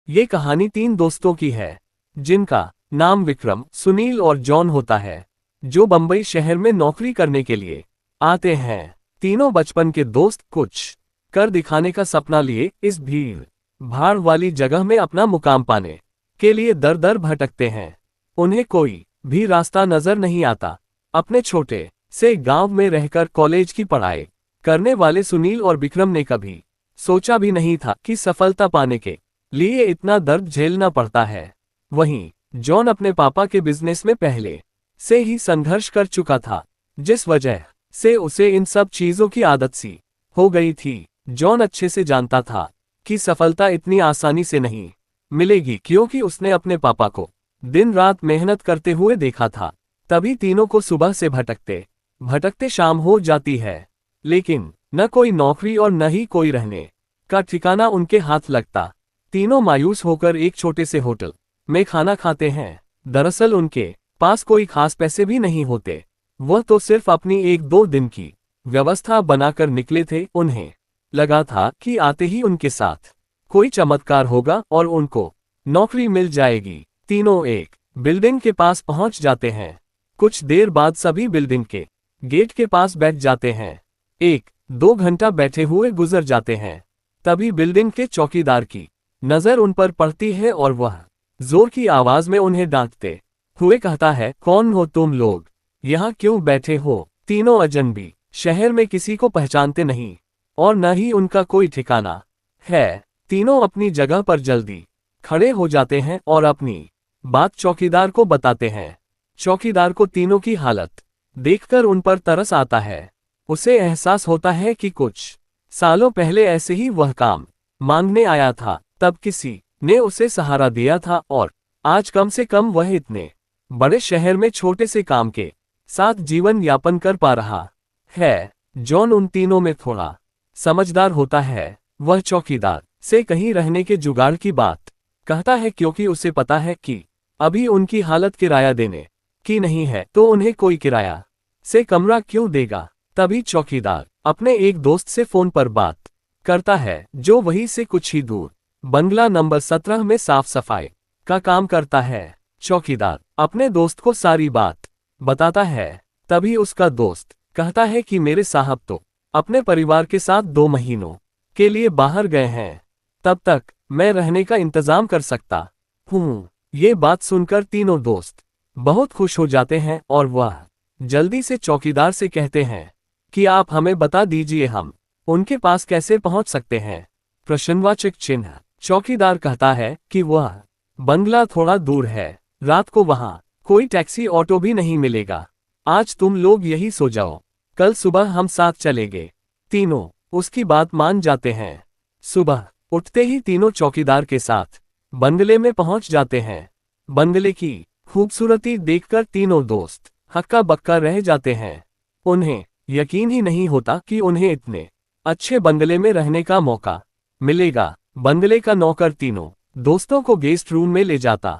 ये कहानी 3 दोस्तों की है, जिनका नाम विक्रम, सुनील और जॉन होता है, जो बंबई शहर में नौकरी करने के लिए आते हैं। तीनों बचपन के दोस्त कुछ कर दिखाने का सपना लिए इस भीड़ भाड़ वाली जगह में अपना मुकाम पाने के लिए दर दर भटकते हैं। उन्हें कोई भी रास्ता नजर नहीं आता। अपने छोटे से गांव में रहकर कॉलेज की पढ़ाई करने वाले सुनील और विक्रम ने कभी सोचा भी नहीं था कि सफलता पाने के लिए इतना दर्द झेलना पड़ता है। वहीं जॉन अपने पापा के बिजनेस में पहले से ही संघर्ष कर चुका था, जिस वजह से उसे इन सब चीजों की आदत सी हो गई थी। जॉन अच्छे से जानता था कि सफलता इतनी आसानी से नहीं मिलेगी, क्योंकि उसने अपने पापा को दिन रात मेहनत करते हुए देखा था। तभी तीनों को सुबह से भटकते भटकते शाम हो जाती है, लेकिन न कोई नौकरी और न ही कोई रहने का ठिकाना उनके हाथ लगता। तीनों मायूस होकर एक छोटे से होटल में खाना खाते हैं। दरअसल उनके पास कोई खास पैसे भी नहीं होते, वह तो सिर्फ अपनी 1-2 दिन की व्यवस्था बनाकर निकले थे। उन्हें लगा था कि आते ही उनके साथ कोई चमत्कार होगा और उनको नौकरी मिल जाएगी। तीनों एक बिल्डिंग के पास पहुंच जाते हैं। कुछ देर बाद सभी बिल्डिंग के गेट के पास बैठ जाते हैं। 1-2 घंटा बैठे हुए गुजर जाते हैं। तभी बिल्डिंग के चौकीदार की नजर उन पर पड़ती है और वह जोर की आवाज में उन्हें डांटते हुए कहता है, कौन हो तुम लोग, यहाँ क्यों बैठे हो? तीनों अजनबी, शहर में किसी को पहचानते नहीं और न ही उनका कोई ठिकाना है। तीनों अपनी जगह पर जल्दी खड़े हो जाते हैं और अपनी बात चौकीदार को बताते हैं। चौकीदार को तीनों की हालत देखकर उन पर तरस आता है। उसे एहसास होता है कि कुछ सालों पहले ऐसे ही वह काम मांगने आया था, तब किसी ने उसे सहारा दिया था और आज कम से कम वह इतने बड़े शहर में छोटे से काम के साथ जीवन यापन कर पा रहा है। जॉन उन तीनों में थोड़ा समझदार होता है। वह चौकीदार से कहीं रहने के जुगाड़ की बात कहता है, क्योंकि उसे पता है कि अभी उनकी हालत किराया देने की नहीं है, तो उन्हें कोई किराया से कमरा क्यों देगा। तभी चौकीदार अपने एक दोस्त से फोन पर बात करता है, जो वहीं से कुछ ही दूर बंगला नंबर 17 में साफ सफाई का काम करता है। चौकीदार अपने दोस्त को सारी बात बताता है। तभी उसका दोस्त कहता है कि मेरे साहब तो अपने परिवार के साथ 2 महीनों के लिए बाहर गए हैं, तब तक मैं रहने का इंतजाम कर सकता हूँ। ये बात सुनकर तीनों दोस्त बहुत खुश हो जाते हैं और वह जल्दी से चौकीदार से कहते हैं कि आप हमें बता दीजिए, हम उनके पास कैसे पहुंच सकते हैं? प्रश्नवाचक चिन्ह। चौकीदार कहता है कि वह बंगला थोड़ा दूर है, रात को वहां कोई टैक्सी ऑटो भी नहीं मिलेगा। आज तुम लोग यही सो जाओ, कल सुबह हम साथ चलेंगे। तीनों उसकी बात मान जाते हैं। सुबह उठते ही तीनों चौकीदार के साथ बंगले में पहुंच जाते हैं। बंगले की खूबसूरती देखकर तीनों दोस्त हक्का बक्का रह जाते हैं। उन्हें यकीन ही नहीं होता कि उन्हें इतने अच्छे बंगले में रहने का मौका मिलेगा। बंगले का नौकर तीनों दोस्तों को गेस्ट रूम में ले जाता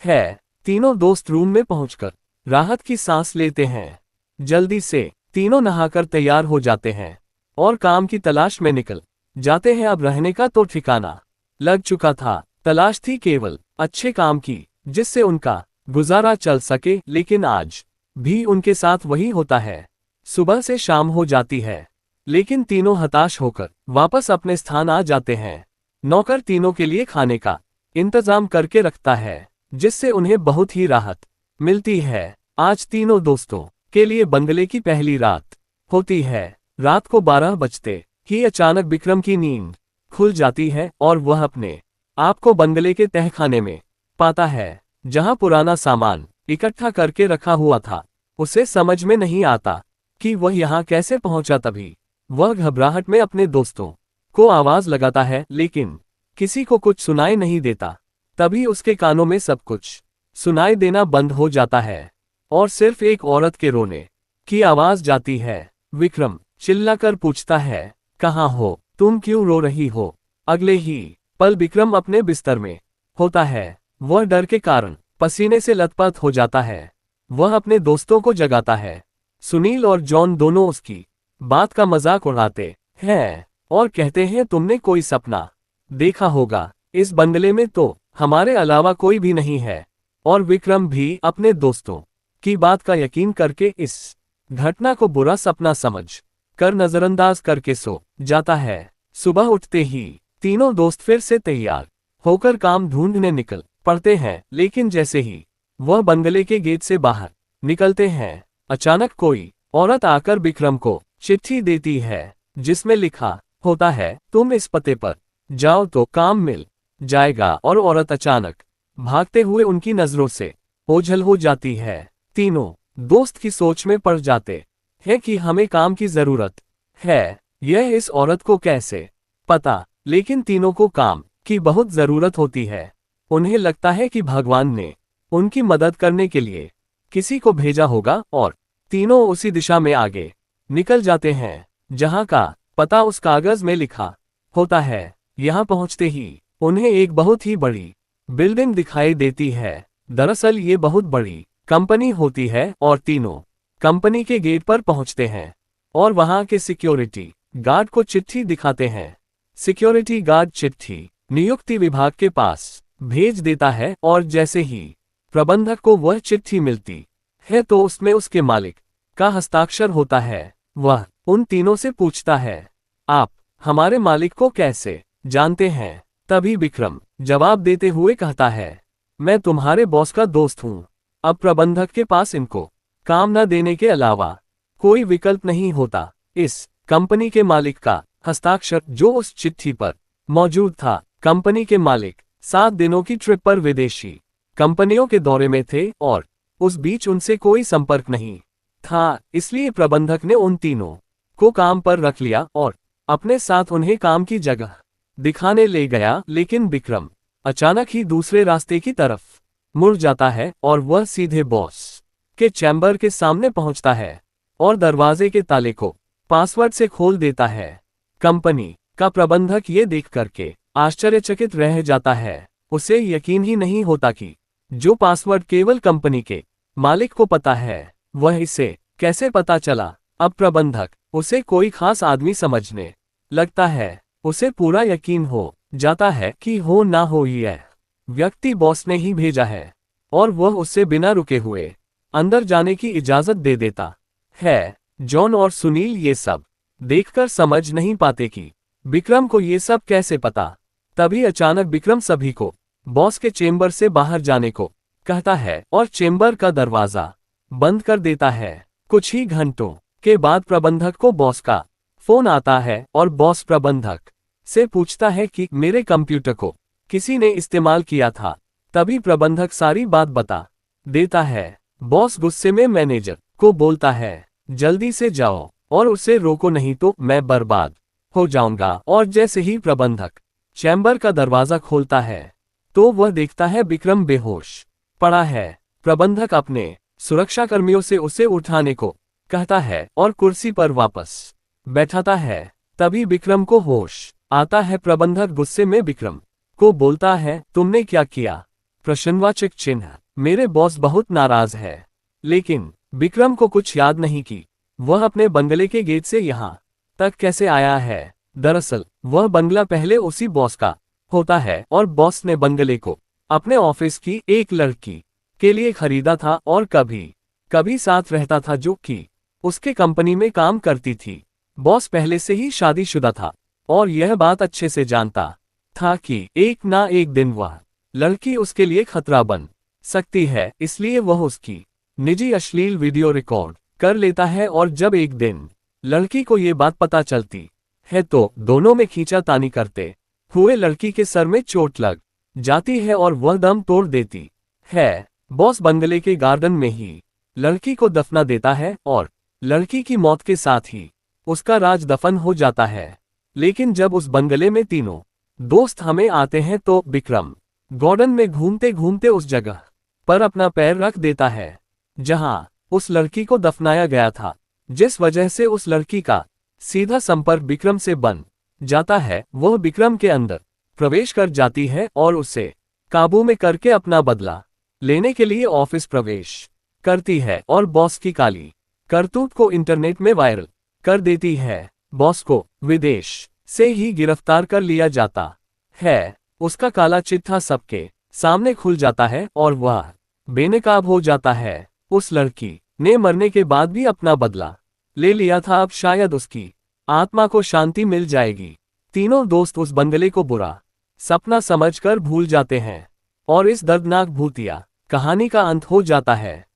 है। तीनों दोस्त रूम में पहुंचकर राहत की सांस लेते हैं। जल्दी से तीनों नहाकर तैयार हो जाते हैं और काम की तलाश में निकल जाते हैं। अब रहने का तो ठिकाना लग चुका था, तलाश थी केवल अच्छे काम की, जिससे उनका गुजारा चल सके। लेकिन आज भी उनके साथ वही होता है। सुबह से शाम हो जाती है, लेकिन तीनों हताश होकर वापस अपने स्थान आ जाते हैं। नौकर तीनों के लिए खाने का इंतजाम करके रखता है, जिससे उन्हें बहुत ही राहत मिलती है। आज तीनों दोस्तों के लिए बंगले की पहली रात होती है। रात को 12 बजते ही अचानक विक्रम की नींद खुल जाती है और वह अपने आप को बंगले के तहखाने में पाता है, जहां पुराना सामान इकट्ठा करके रखा हुआ था। उसे समझ में नहीं आता कि वह यहाँ कैसे पहुंचा। तभी वह घबराहट में अपने दोस्तों को आवाज लगाता है, लेकिन किसी को कुछ सुनाई नहीं देता। तभी उसके कानों में सब कुछ सुनाई देना बंद हो जाता है और सिर्फ एक औरत के रोने की आवाज जाती है। विक्रम चिल्लाकर पूछता है, कहाँ हो तुम, क्यों रो रही हो? अगले ही पल विक्रम अपने बिस्तर में होता है। वह डर के कारण पसीने से लथपथ हो जाता है। वह अपने दोस्तों को जगाता है। सुनील और जॉन दोनों उसकी बात का मजाक उड़ाते हैं और कहते हैं, तुमने कोई सपना देखा होगा, इस बंगले में तो हमारे अलावा कोई भी नहीं है। और विक्रम भी अपने दोस्तों की बात का यकीन करके इस घटना को बुरा सपना समझ कर नजरअंदाज करके सो जाता है। सुबह उठते ही तीनों दोस्त फिर से तैयार होकर काम ढूंढने निकल पड़ते हैं, लेकिन जैसे ही वह बंगले के गेट से बाहर निकलते हैं, अचानक कोई औरत आकर विक्रम को चिट्ठी देती है, जिसमें लिखा होता है, तुम इस पते पर जाओ तो काम मिल जाएगा। और औरत अचानक भागते हुए उनकी नजरों से ओझल हो जाती है। तीनों दोस्त की सोच में पड़ जाते हैं कि हमें काम की जरूरत है। यह इस औरत को कैसे पता, लेकिन तीनों को काम की बहुत जरूरत होती है। उन्हें लगता है कि भगवान ने उनकी मदद करने के लिए किसी को भेजा होगा और तीनों उसी दिशा में आगे निकल जाते हैं जहां का पता उस कागज में लिखा होता है। यहां पहुंचते ही उन्हें एक बहुत ही बड़ी बिल्डिंग दिखाई देती है। दरअसल ये बहुत बड़ी कंपनी होती है और तीनों कंपनी के गेट पर पहुंचते हैं और वहां के सिक्योरिटी गार्ड को चिट्ठी दिखाते हैं। सिक्योरिटी गार्ड चिट्ठी नियुक्ति विभाग के पास भेज देता है और जैसे ही प्रबंधक को वह चिट्ठी मिलती है तो उसमें उसके मालिक का हस्ताक्षर होता है। वह उन तीनों से पूछता है, आप हमारे मालिक को कैसे जानते हैं? तभी विक्रम जवाब देते हुए कहता है, मैं तुम्हारे बॉस का दोस्त हूं। अब प्रबंधक के पास इनको काम न देने के अलावा कोई विकल्प नहीं होता। इस कंपनी के मालिक का हस्ताक्षर जो उस चिट्ठी पर मौजूद था। कंपनी के मालिक 7 दिनों की ट्रिप पर विदेशी कंपनियों के दौरे में थे और उस बीच उनसे कोई संपर्क नहीं था, इसलिए प्रबंधक ने उन तीनों को काम पर रख लिया और अपने साथ उन्हें काम की जगह दिखाने ले गया। लेकिन विक्रम अचानक ही दूसरे रास्ते की तरफ मुड़ जाता है और वह सीधे बॉस के चैम्बर के सामने पहुंचता है और दरवाजे के ताले को पासवर्ड से खोल देता है। कंपनी का प्रबंधक ये देख करके आश्चर्यचकित रह जाता है। उसे यकीन ही नहीं होता कि जो पासवर्ड केवल कंपनी के मालिक को पता है, वह इसे कैसे पता चला। अब प्रबंधक उसे कोई खास आदमी समझने लगता है। उसे पूरा यकीन हो जाता है कि हो ना हो यह व्यक्ति बॉस ने ही भेजा है और वह उससे बिना रुके हुए अंदर जाने की इजाजत दे देता है। जॉन और सुनील ये सब देखकर समझ नहीं पाते कि विक्रम को ये सब कैसे पता। तभी अचानक विक्रम सभी को बॉस के चेंबर से बाहर जाने को कहता है और चेंबर का दरवाजा बंद कर देता है। कुछ ही घंटों के बाद प्रबंधक को बॉस का फोन आता है और बॉस प्रबंधक से पूछता है कि मेरे कंप्यूटर को किसी ने इस्तेमाल किया था। तभी प्रबंधक सारी बात बता देता है। बॉस गुस्से में मैनेजर को बोलता है, जल्दी से जाओ और उसे रोको, नहीं तो मैं बर्बाद हो जाऊंगा। और जैसे ही प्रबंधक चैम्बर का दरवाजा खोलता है तो वह देखता है विक्रम बेहोश पड़ा है। प्रबंधक अपने सुरक्षाकर्मियों से उसे उठाने को कहता है और कुर्सी पर वापस बैठाता है। तभी विक्रम को होश आता है। प्रबंधक गुस्से में विक्रम को बोलता है, तुमने क्या किया? प्रश्नवाचक चिन्ह। मेरे बॉस बहुत नाराज है। लेकिन विक्रम को कुछ याद नहीं कि वह अपने बंगले के गेट से यहाँ तक कैसे आया है। दरअसल वह बंगला पहले उसी बॉस का होता है और बॉस ने बंगले को अपने ऑफिस की एक लड़की के लिए खरीदा था और कभी कभी साथ रहता था, जो कि उसके कंपनी में काम करती थी। बॉस पहले से ही शादीशुदा था और यह बात अच्छे से जानता था कि एक ना एक दिन वह लड़की उसके लिए खतरा बन सकती है, इसलिए वह उसकी निजी अश्लील वीडियो रिकॉर्ड कर लेता है। और जब एक दिन लड़की को ये बात पता चलती है तो दोनों में खींचातानी करते हुए लड़की के सर में चोट लग जाती है और वह दम तोड़ देती है। बॉस बंगले के गार्डन में ही लड़की को दफना देता है और लड़की की मौत के साथ ही उसका राज दफन हो जाता है। लेकिन जब उस बंगले में तीनों दोस्त हमें आते हैं तो विक्रम गार्डन में घूमते घूमते उस जगह पर अपना पैर रख देता है जहां उस लड़की को दफनाया गया था, जिस वजह से उस लड़की का सीधा संपर्क विक्रम से बन जाता है। वह विक्रम के अंदर प्रवेश कर जाती है और उसे काबू में करके अपना बदला लेने के लिए ऑफिस प्रवेश करती है और बॉस की काली करतूत को इंटरनेट में वायरल कर देती है। बॉस को विदेश से ही गिरफ्तार कर लिया जाता है। उसका काला चिट्ठा सबके सामने खुल जाता है और वह बेनकाब हो जाता है। उस लड़की ने मरने के बाद भी अपना बदला ले लिया था, अब शायद उसकी आत्मा को शांति मिल जाएगी। तीनों दोस्त उस बंगले को बुरा सपना समझकर भूल जाते हैं और इस दर्दनाक भूतिया कहानी का अंत हो जाता है।